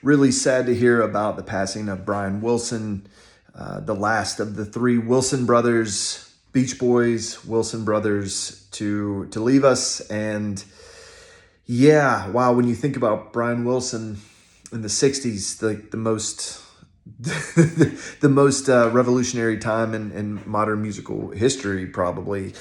really sad to hear about the passing of Brian Wilson, the last of the three Wilson brothers, Beach Boys, Wilson brothers, to leave us. And yeah, wow, when you think about Brian Wilson in the 60s, the most the most revolutionary time in modern musical history, probably.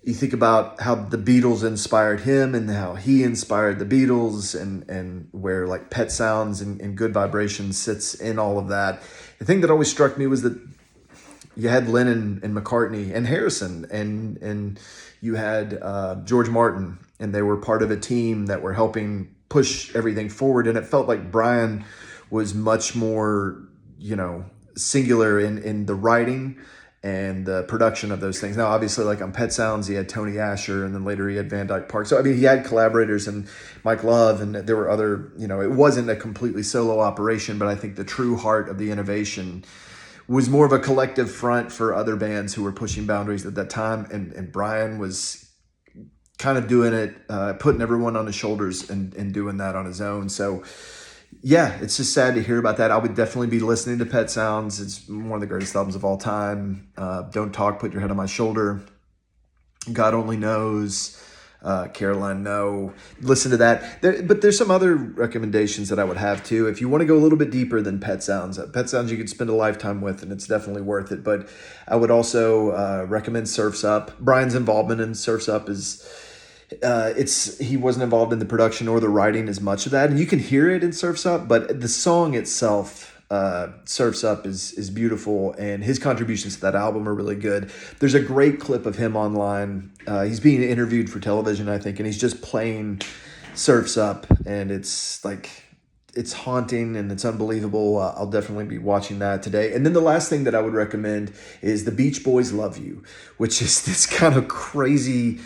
You think about how the Beatles inspired him and how he inspired the Beatles, and where like Pet Sounds and Good Vibrations sits in all of that. The thing that always struck me was that you had Lennon and McCartney and Harrison, and you had George Martin, and they were part of a team that were helping push everything forward. And it felt like Brian was much more, singular in the writing and the production of those things. Now, obviously, like on Pet Sounds, he had Tony Asher, and then later he had Van Dyke Park. So, I mean, he had collaborators and Mike Love, and there were other, it wasn't a completely solo operation, but I think the true heart of the innovation was more of a collective front for other bands who were pushing boundaries at that time. And Brian was kind of doing it, putting everyone on his shoulders and doing that on his own. So, yeah, it's just sad to hear about that. I would definitely be listening to Pet Sounds. It's one of the greatest albums of all time. Don't Talk, Put Your Head on My Shoulder. God Only Knows. Caroline, No. Listen to that. But there's some other recommendations that I would have too. If you want to go a little bit deeper than Pet Sounds. Pet Sounds you could spend a lifetime with, and it's definitely worth it. But I would also recommend Surf's Up. Brian's involvement in Surf's Up is... he wasn't involved in the production or the writing as much of that, and you can hear it in Surf's Up, but the song itself, Surf's Up, is beautiful, and his contributions to that album are really good. There's a great clip of him online. He's being interviewed for television, I think, and he's just playing Surf's Up, and it's haunting and it's unbelievable. I'll definitely be watching that today. And then the last thing that I would recommend is the Beach Boys' Love You, which is this kind of crazy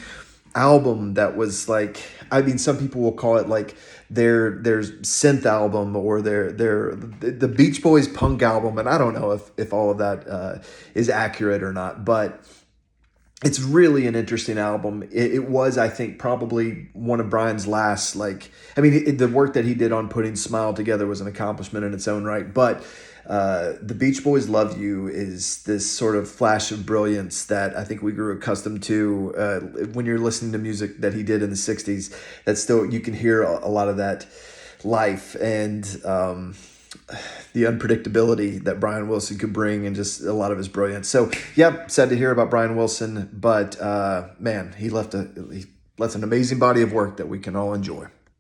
album that was like, I mean, some people will call it like their synth album, or the Beach Boys punk album, and I don't know if all of that is accurate or not, but it's really an interesting album. It was, I think, probably one of Brian's last, the work that he did on putting Smile together was an accomplishment in its own right, but the Beach Boys' Love You is this sort of flash of brilliance that I think we grew accustomed to when you're listening to music that he did in the 60s. That still, you can hear a lot of that life and the unpredictability that Brian Wilson could bring, and just a lot of his brilliance. So, yeah, sad to hear about Brian Wilson, but man, he left an amazing body of work that we can all enjoy.